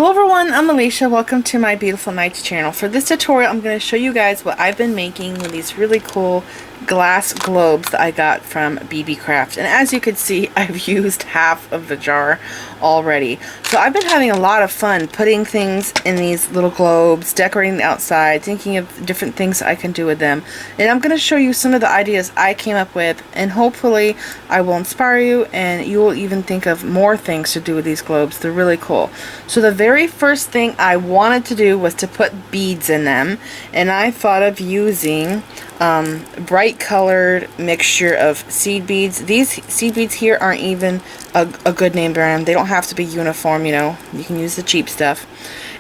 Hello everyone, I'm Alicia. Welcome to my Beautiful Nights channel. For this tutorial, I'm going to show you guys what I've been making with these really cool glass globes that I got from BB Craft. And as you can see, I've used half of the jar already. So I've been having a lot of fun putting things in these little globes, decorating the outside, thinking of different things I can do with them. And I'm going to show you some of the ideas I came up with, and hopefully I will inspire you and you will even think of more things to do with these globes. They're really cool. So the very first thing I wanted to do was to put beads in them, and I thought of using bright colored mixture of seed beads. These seed beads here aren't even a good name brand. They don't have to be uniform, you know. You can use the cheap stuff.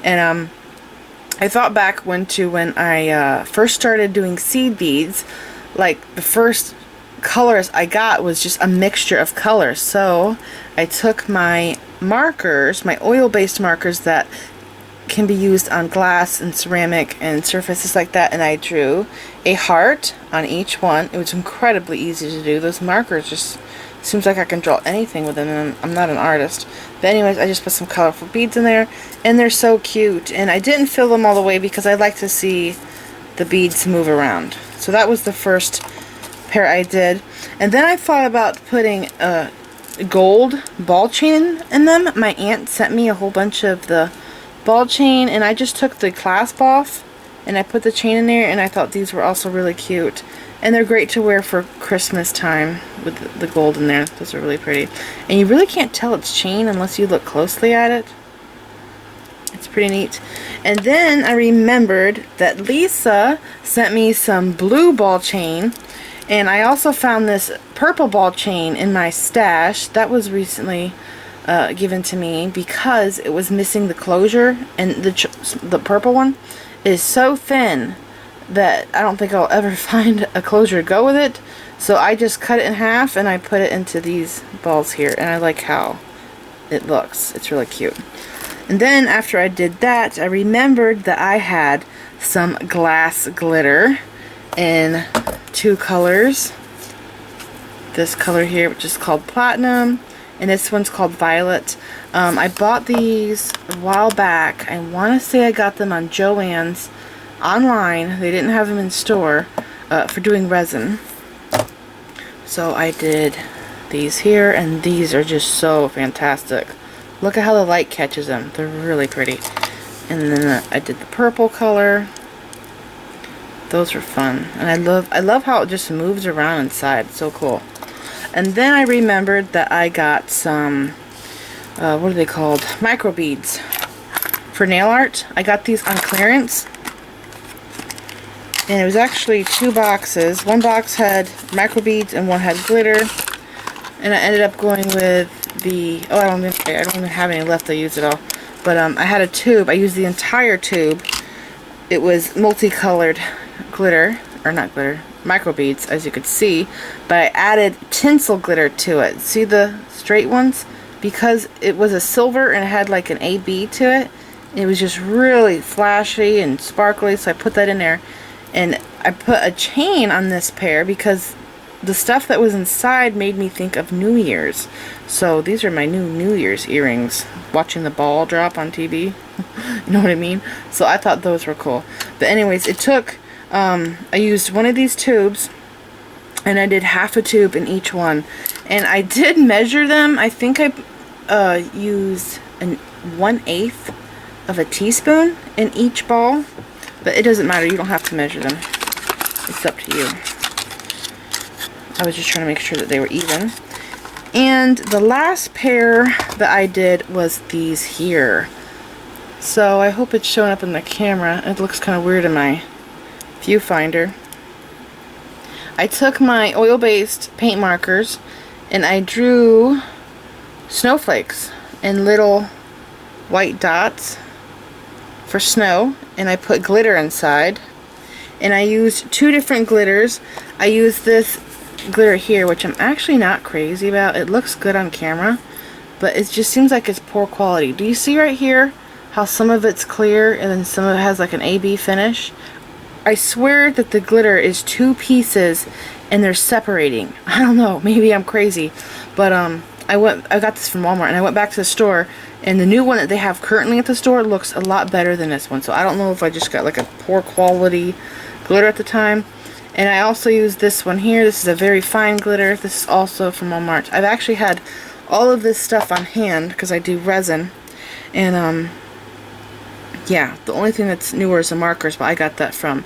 And I thought back when I first started doing seed beads, like the first colors I got was just a mixture of colors. So I took my markers, my oil-based markers that can be used on glass and ceramic and surfaces like that, and I drew a heart on each one. It was incredibly easy to do. Those markers just seems like I can draw anything with them, and I'm not an artist. But anyways, I just put some colorful beads in there, and they're so cute. And I didn't fill them all the way because I like to see the beads move around. So that was the first pair I did. And then I thought about putting a gold ball chain in them. My aunt sent me a whole bunch of the ball chain, and I just took the clasp off and I put the chain in there, and I thought these were also really cute. And they're great to wear for Christmas time with the gold in there. Those are really pretty. And you really can't tell it's chain unless you look closely at it. It's pretty neat. And then I remembered that Lisa sent me some blue ball chain, and I also found this purple ball chain in my stash that was recently given to me because it was missing the closure, and the purple one is so thin that I don't think I'll ever find a closure to go with it. So I just cut it in half and I put it into these balls here, and I like how it looks. It's really cute. And then after I did that, I remembered that I had some glass glitter in two colors. This color here, which is called Platinum, and this one's called Violet. I bought these a while back. I want to say I got them on Joann's online. They didn't have them in store for doing resin. So I did these here, and these are just so fantastic. Look at how the light catches them. They're really pretty. And then I did the purple color. Those are fun. And I love how it just moves around inside. It's so cool. And then I remembered that I got some, what are they called? Micro beads for nail art. I got these on clearance. And it was actually two boxes. One box had micro beads and one had glitter. And I ended up going with the, I don't even have any left. I used it all. But I had a tube. I used the entire tube. It was multicolored glitter, or not glitter, micro beads, as you could see, but I added tinsel glitter to it. See the straight ones? Because it was a silver and it had like an AB to it, it was just really flashy and sparkly, so I put that in there. And I put a chain on this pair because the stuff that was inside made me think of New Year's. So these are my New Year's earrings, watching the ball drop on TV. You know what I mean? So I thought those were cool. But anyways, it took I used one of these tubes, and I did half a tube in each one, and I did measure them. I think I used 1/8 of a teaspoon in each ball, but it doesn't matter. You don't have to measure them. It's up to you. I was just trying to make sure that they were even. And the last pair that I did was these here. So I hope it's showing up in the camera. It looks kind of weird in my viewfinder. I took my oil-based paint markers and I drew snowflakes and little white dots for snow, and I put glitter inside, and I used two different glitters. I used this glitter here, which I'm actually not crazy about. It looks good on camera, but it just seems like it's poor quality. Do you see right here how some of it's clear and then some of it has like an AB finish? I swear that the glitter is two pieces and they're separating. I don't know, maybe I'm crazy, but I got this from Walmart, and I went back to the store And the new one that they have currently at the store looks a lot better than this one. So I don't know if I just got like a poor quality glitter at the time. And I also use this one here. This is a very fine glitter. This is also from Walmart. I've actually had all of this stuff on hand because I do resin. And yeah, the only thing that's newer is the markers, but I got that for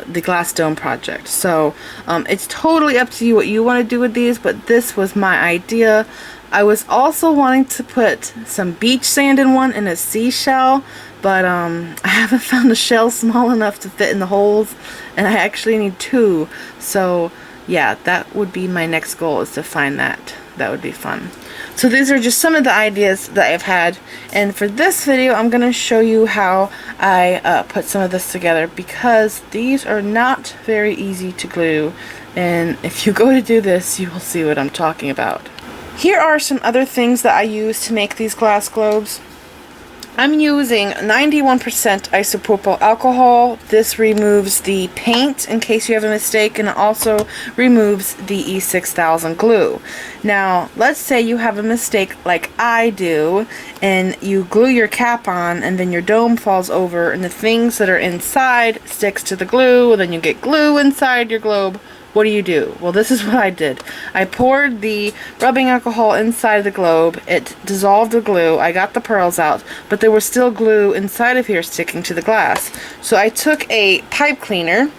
the glass dome project. So it's totally up to you what you want to do with these, but this was my idea. I was also wanting to put some beach sand in one and a seashell, but I haven't found a shell small enough to fit in the holes, and I actually need 2. So yeah, that would be my next goal, is to find that. That would be fun. So these are just some of the ideas that I've had, and for this video I'm going to show you how I put some of this together, because these are not very easy to glue, and if you go to do this you will see what I'm talking about. Here are some other things that I use to make these glass globes. I'm using 91% isopropyl alcohol. This removes the paint in case you have a mistake, and it also removes the E6000 glue. Now, let's say you have a mistake like I do, and you glue your cap on, and then your dome falls over, and the things that are inside sticks to the glue, and then you get glue inside your globe. What do? Well, this is what I did. I poured the rubbing alcohol inside the globe. It dissolved the glue. I got the pearls out, but there was still glue inside of here sticking to the glass. So I took a pipe cleaner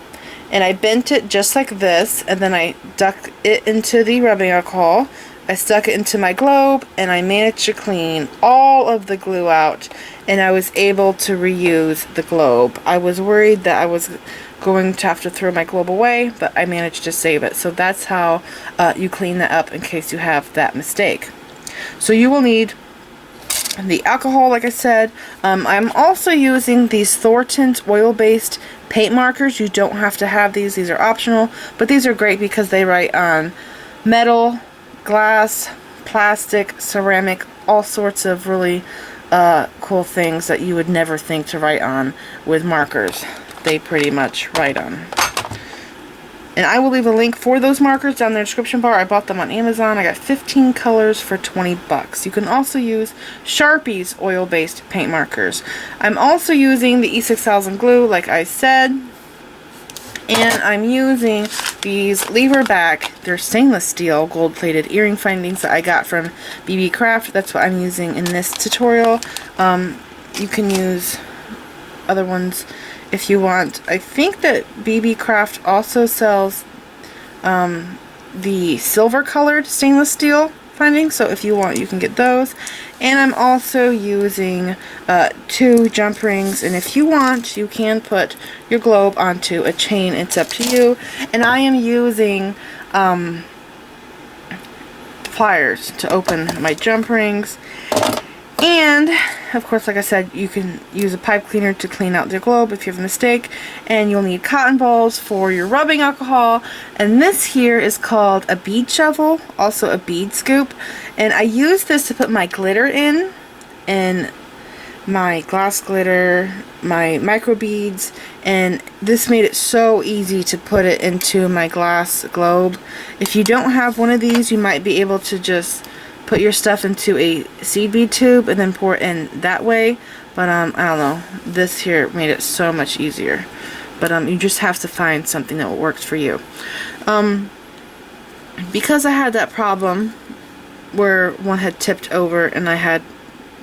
and I bent it just like this, and then I ducked it into the rubbing alcohol. I stuck it into my globe, and I managed to clean all of the glue out, and I was able to reuse the globe. I was worried that I was going to have to throw my globe away, but I managed to save it. So that's how you clean that up in case you have that mistake. So you will need the alcohol, like I said. I'm also using these Thornton's oil-based paint markers. You don't have to have these. These are optional, but these are great because they write on metal, glass, plastic, ceramic, all sorts of really cool things that you would never think to write on with markers. They pretty much write on. And I will leave a link for those markers down in the description bar. I bought them on Amazon. I got 15 colors for 20 bucks. You can also use Sharpie's oil-based paint markers. I'm also using the E6000 glue, like I said. And I'm using these lever back, they're stainless steel gold-plated earring findings that I got from BB Craft. That's what I'm using in this tutorial. You can use other ones if you want. I think that BB Craft also sells the silver colored stainless steel findings, so if you want you can get those. And I'm also using 2 jump rings, and if you want you can put your globe onto a chain. It's up to you. And I am using pliers to open my jump rings. And of course, like I said, you can use a pipe cleaner to clean out the globe if you have a mistake. And you'll need cotton balls for your rubbing alcohol. And this here is called a bead shovel, also a bead scoop. And I use this to put my glitter in, and my glass glitter, my micro beads, and this made it so easy to put it into my glass globe. If you don't have one of these, you might be able to just put your stuff into a seed bead tube and then pour it in that way, but I don't know, this here made it so much easier. But you just have to find something that works for you. Because I had that problem where one had tipped over and I had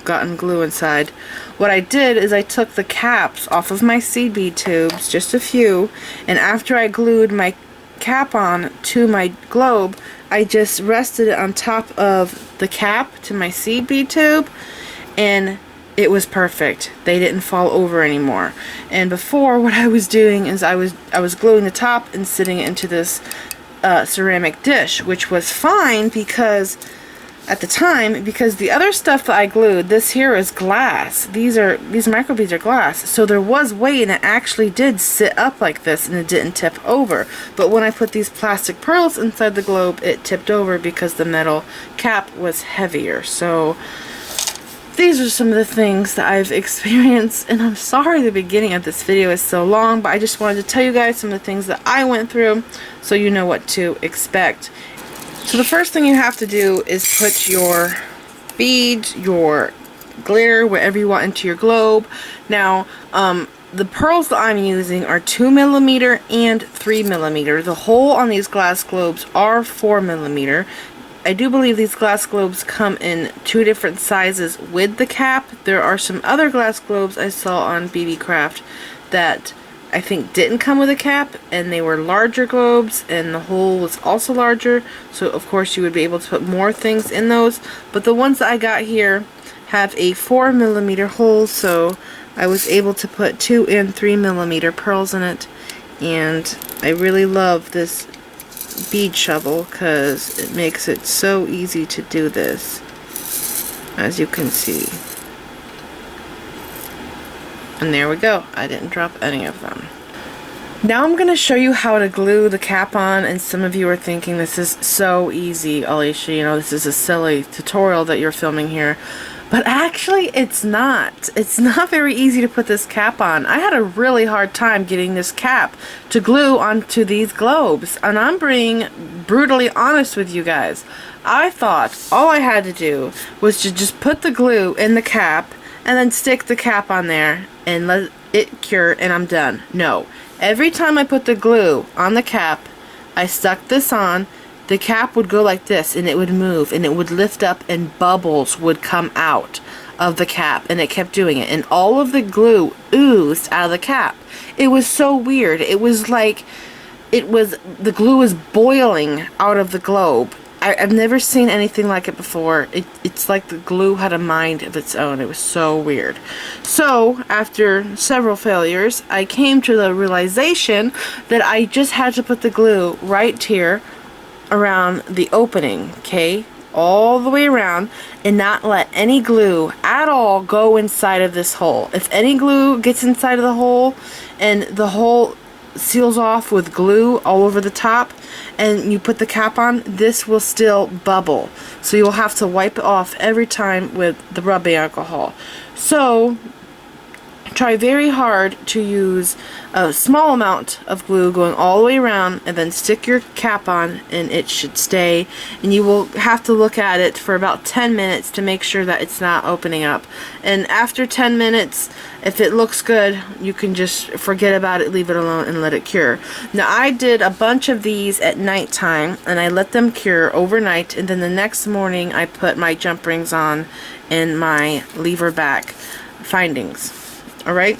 gotten glue inside, what I did is I took the caps off of my seed bead tubes, just a few, and after I glued my cap on to my globe, I just rested it on top of the cap to my seed bead tube, and it was perfect. They didn't fall over anymore. And before, what I was doing is I was gluing the top and sitting it into this ceramic dish, which was fine because at the time, because the other stuff that I glued, this here is glass. These microbeads are glass, so there was weight, and it actually did sit up like this, and it didn't tip over. But when I put these plastic pearls inside the globe, it tipped over because the metal cap was heavier. So these are some of the things that I've experienced, and I'm sorry the beginning of this video is so long, but I just wanted to tell you guys some of the things that I went through so you know what to expect. So the first thing you have to do is put your beads, your glitter, whatever you want into your globe. Now, the pearls that I'm using are 2mm and 3mm. The hole on these glass globes are 4mm. I do believe these glass globes come in 2 different sizes with the cap. There are some other glass globes I saw on BB Craft that I think didn't come with a cap, and they were larger globes, and the hole was also larger, so of course you would be able to put more things in those. But the ones that I got here have a 4mm hole, so I was able to put 2 and 3mm pearls in it. And I really love this bead shovel because it makes it so easy to do this, as you can see. And there we go. I didn't drop any of them. Now I'm going to show you how to glue the cap on, and some of you are thinking this is so easy, Alicia, you know, this is a silly tutorial that you're filming here. But actually it's not. It's not very easy to put this cap on. I had a really hard time getting this cap to glue onto these globes, and I'm being brutally honest with you guys. I thought all I had to do was to just put the glue in the cap and then stick the cap on there and let it cure and I'm done. No. Every time I put the glue on the cap, I stuck this on, the cap would go like this and it would move and it would lift up and bubbles would come out of the cap, and it kept doing it, and all of the glue oozed out of the cap. It was so weird. It was like the glue was boiling out of the globe. I've never seen anything like it before. It's like the glue had a mind of its own. It was so weird. So, after several failures, I came to the realization that I just had to put the glue right here around the opening, okay? All the way around, and not let any glue at all go inside of this hole. If any glue gets inside of the hole, and the hole seals off with glue all over the top, and you put the cap on, this will still bubble. So you'll have to wipe it off every time with the rubbing alcohol. So try very hard to use a small amount of glue going all the way around, and then stick your cap on and it should stay. And you will have to look at it for about 10 minutes to make sure that it's not opening up. And after 10 minutes, if it looks good, you can just forget about it, leave it alone, and let it cure. Now, I did a bunch of these at nighttime, and I let them cure overnight, and then the next morning I put my jump rings on and my lever back findings. Alright?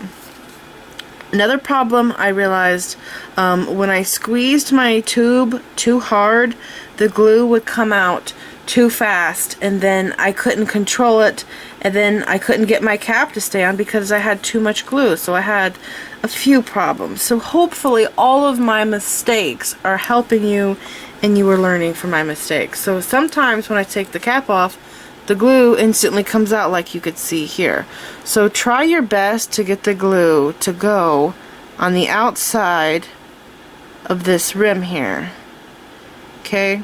Another problem I realized, when I squeezed my tube too hard, the glue would come out too fast, and then I couldn't control it, and then I couldn't get my cap to stay on because I had too much glue. So I had a few problems. So hopefully all of my mistakes are helping you and you are learning from my mistakes. So sometimes when I take the cap off, the glue instantly comes out like you could see here. So try your best to get the glue to go on the outside of this rim here. Okay?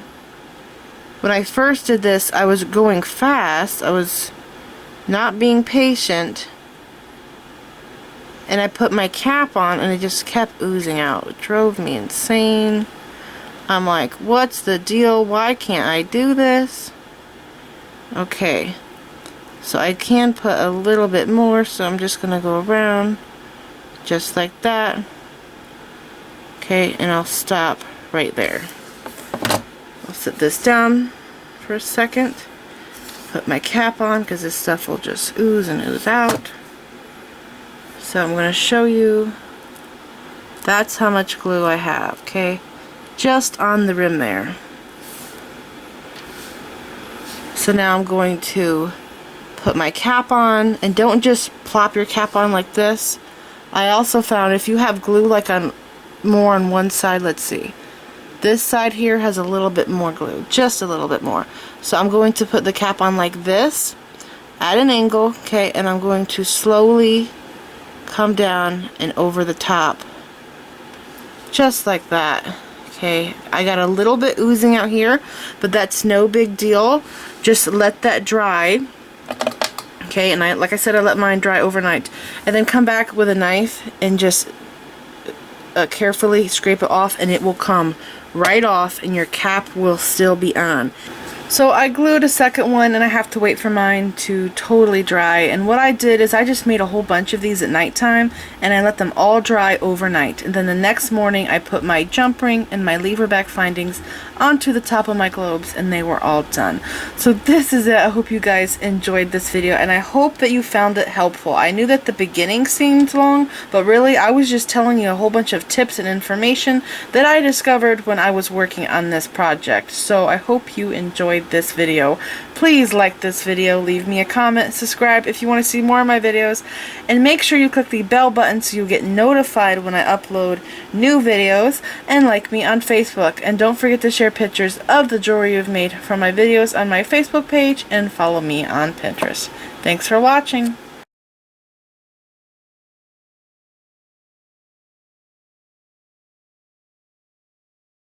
When I first did this, I was going fast. I was not being patient. And I put my cap on and it just kept oozing out. It drove me insane. I'm like, what's the deal? Why can't I do this? Okay, so I can put a little bit more, so I'm just going to go around just like that. Okay, and I'll stop right there. I'll set this down for a second, put my cap on because this stuff will just ooze and ooze out. So I'm going to show you, that's how much glue I have, okay, just on the rim there. So now I'm going to put my cap on, and don't just plop your cap on like this. I also found if you have glue like on more on one side, let's see, this side here has a little bit more glue, just a little bit more. So I'm going to put the cap on like this at an angle, okay, and I'm going to slowly come down and over the top just like that. Okay, I got a little bit oozing out here, but that's no big deal. Just let that dry. Okay, and like I said, I let mine dry overnight. And then come back with a knife and just carefully scrape it off, and it will come right off and your cap will still be on. So I glued a second one, and I have to wait for mine to totally dry. And what I did is I just made a whole bunch of these at nighttime, and I let them all dry overnight. And then the next morning I put my jump ring and my lever back findings onto the top of my globes, and they were all done. So this is it. I hope you guys enjoyed this video, and I hope that you found it helpful. I knew that the beginning seemed long, but really I was just telling you a whole bunch of tips and information that I discovered when I was working on this project. So I hope you enjoyed this video. Please like this video, leave me a comment, subscribe if you want to see more of my videos, and make sure you click the bell button so you get notified when I upload new videos, and like me on Facebook. And don't forget to share pictures of the jewelry you've made from my videos on my Facebook page, and follow me on Pinterest. Thanks for watching.